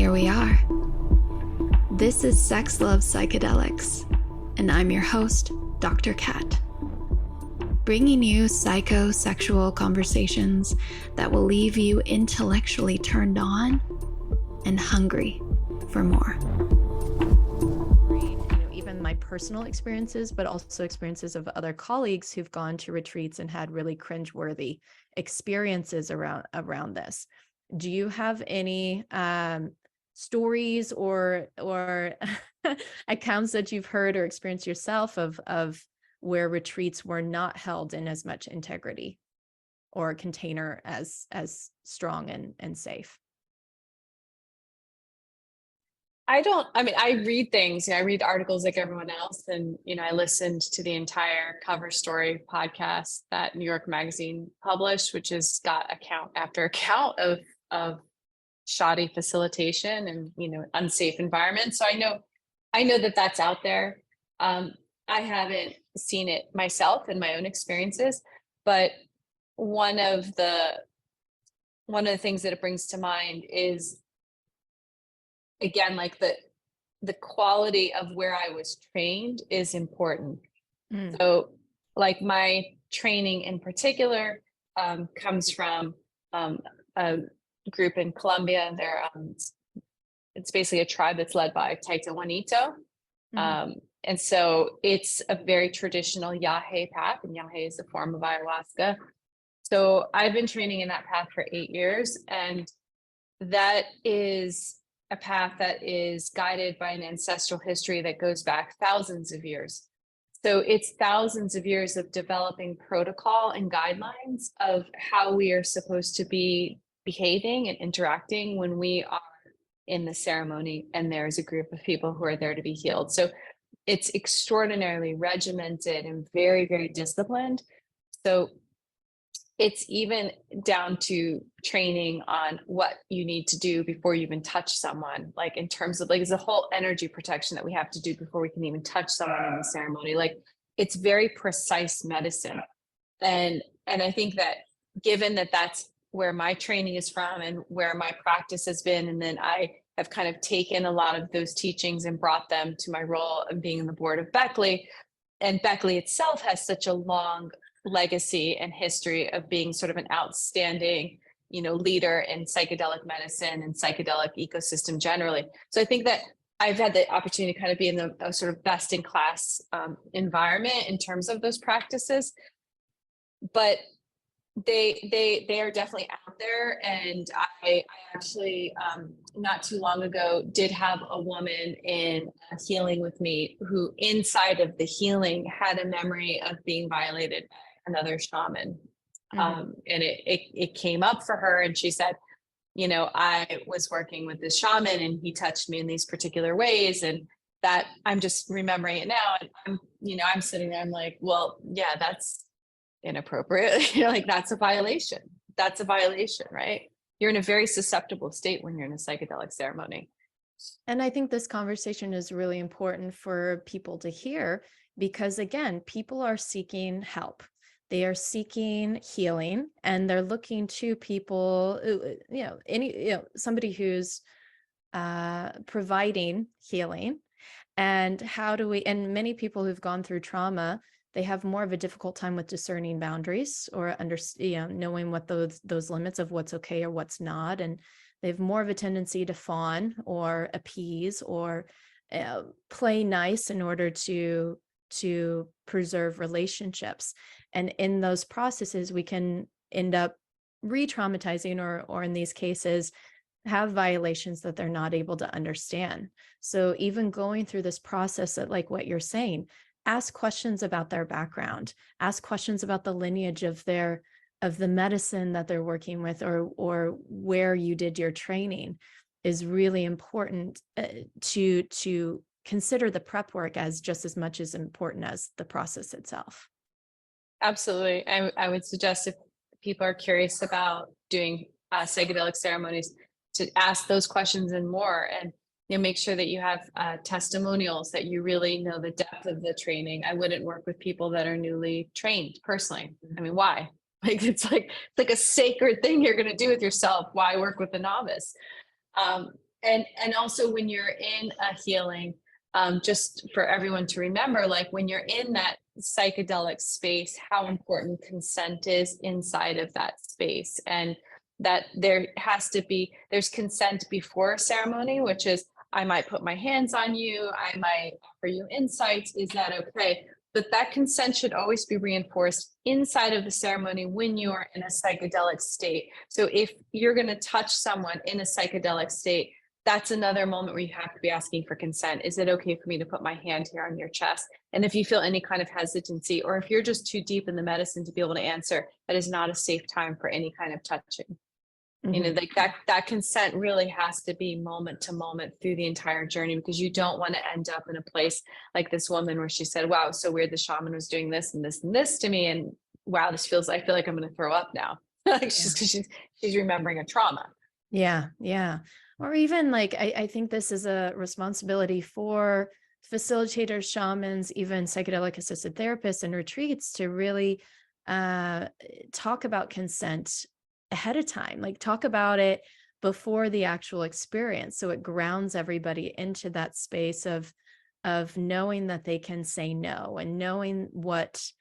here we are. This is Sex Love Psychedelics, and I'm your host, Dr. Kat, bringing you psychosexual conversations that will leave you intellectually turned on and hungry for more. Even my personal experiences, but also experiences of other colleagues who've gone to retreats and had really cringeworthy experiences around this. Do you have any stories or accounts that you've heard or experienced yourself of where retreats were not held in as much integrity or container as strong and safe? I read things, I read articles like everyone else. And, I listened to the entire Cover Story podcast that New York Magazine published, which has got account after account of shoddy facilitation and, unsafe environments. So I know that that's out there. I haven't seen it myself in my own experiences, but one of the things that it brings to mind is, again, like the quality of where I was trained is important. So like my training in particular comes from a group in Colombia. It's basically a tribe that's led by Taita Juanito. And so it's a very traditional Yahe path, and Yahe is a form of ayahuasca. So I've been training in that path for 8 years, and that is a path that is guided by an ancestral history that goes back thousands of years. So it's thousands of years of developing protocol and guidelines of how we are supposed to be behaving and interacting when we are in the ceremony and there's a group of people who are there to be healed. So it's extraordinarily regimented and very, very disciplined. So it's even down to training on what you need to do before you even touch someone, like in terms of there's a whole energy protection that we have to do before we can even touch someone in the ceremony. Like it's very precise medicine. And I think that given that that's where my training is from and where my practice has been, and then I have kind of taken a lot of those teachings and brought them to my role of being on the board of Beckley. And Beckley itself has such a long legacy and history of being sort of an outstanding, leader in psychedelic medicine and psychedelic ecosystem generally. So I think that I've had the opportunity to kind of be in a sort of best in class environment in terms of those practices, but they are definitely out there. And I actually not too long ago did have a woman in healing with me who inside of the healing had a memory of being violated by another shaman. And it came up for her, and she said, I was working with this shaman and he touched me in these particular ways, and that I'm just remembering it now. And I'm sitting there, I'm like, well, yeah, that's inappropriate. Like that's a violation. That's a violation, right? You're in a very susceptible state when you're in a psychedelic ceremony. And I think this conversation is really important for people to hear because, again, people are seeking help. They are seeking healing, and they're looking to people, somebody who's providing healing. And and many people who've gone through trauma, they have more of a difficult time with discerning boundaries or knowing what those limits of what's okay or what's not. And they have more of a tendency to fawn or appease or play nice in order to preserve relationships. And in those processes, we can end up re-traumatizing or in these cases, have violations that they're not able to understand. So even going through this process that, like what you're saying, ask questions about their background, ask questions about the lineage of the medicine that they're working with or where you did your training is really important to consider the prep work as just as much as important as the process itself. Absolutely. I would suggest if people are curious about doing psychedelic ceremonies to ask those questions and more, and make sure that you have testimonials, that you really know the depth of the training. I wouldn't work with people that are newly trained personally. I mean, why? It's like a sacred thing you're going to do with yourself. Why work with a novice? And also when you're in a healing, just for everyone to remember, like when you're in that psychedelic space, how important consent is inside of that space. And that there's consent before a ceremony, which is, I might put my hands on you, I might offer you insights, is that okay? But that consent should always be reinforced inside of the ceremony when you are in a psychedelic state. So if you're going to touch someone in a psychedelic state, that's another moment where you have to be asking for consent. Is it okay for me to put my hand here on your chest? And if you feel any kind of hesitancy, or if you're just too deep in the medicine to be able to answer, that is not a safe time for any kind of touching. You know, like that consent really has to be moment to moment through the entire journey, because you don't want to end up in a place like this woman where she said, wow, so weird, the shaman was doing this and this and this to me, and wow, I feel like I'm going to throw up now. Like she's remembering a trauma. Yeah. Or even like, I think this is a responsibility for facilitators, shamans, even psychedelic assisted therapists and retreats to really talk about consent ahead of time, like talk about it before the actual experience. So it grounds everybody into that space of knowing that they can say no, and knowing what's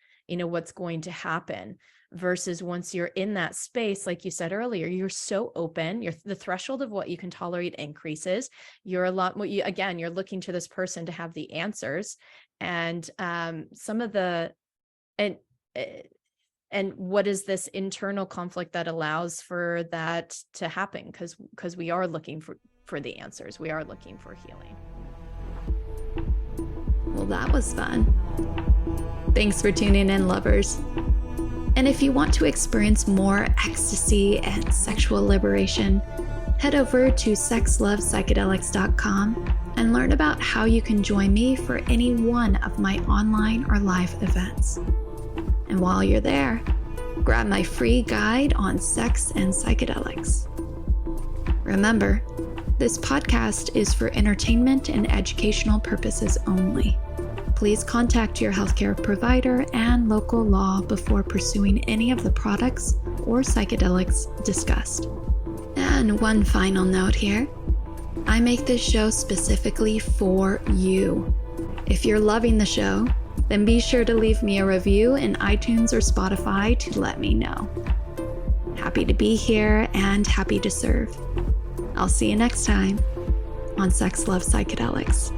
going to happen, versus once you're in that space, like you said earlier, you're so open, the threshold of what you can tolerate increases. You're a lot more, you're looking to this person to have the answers. And some of the, and what is this internal conflict that allows for that to happen? Because we are looking for the answers. We are looking for healing. Well, that was fun. Thanks for tuning in, lovers. And if you want to experience more ecstasy and sexual liberation, head over to sexlovepsychedelics.com and learn about how you can join me for any one of my online or live events. And while you're there, grab my free guide on sex and psychedelics. Remember, this podcast is for entertainment and educational purposes only. Please contact your healthcare provider and local law before pursuing any of the products or psychedelics discussed. And one final note here. I make this show specifically for you. If you're loving the show, then be sure to leave me a review in iTunes or Spotify to let me know. Happy to be here and happy to serve. I'll see you next time on Sex Love Psychedelics.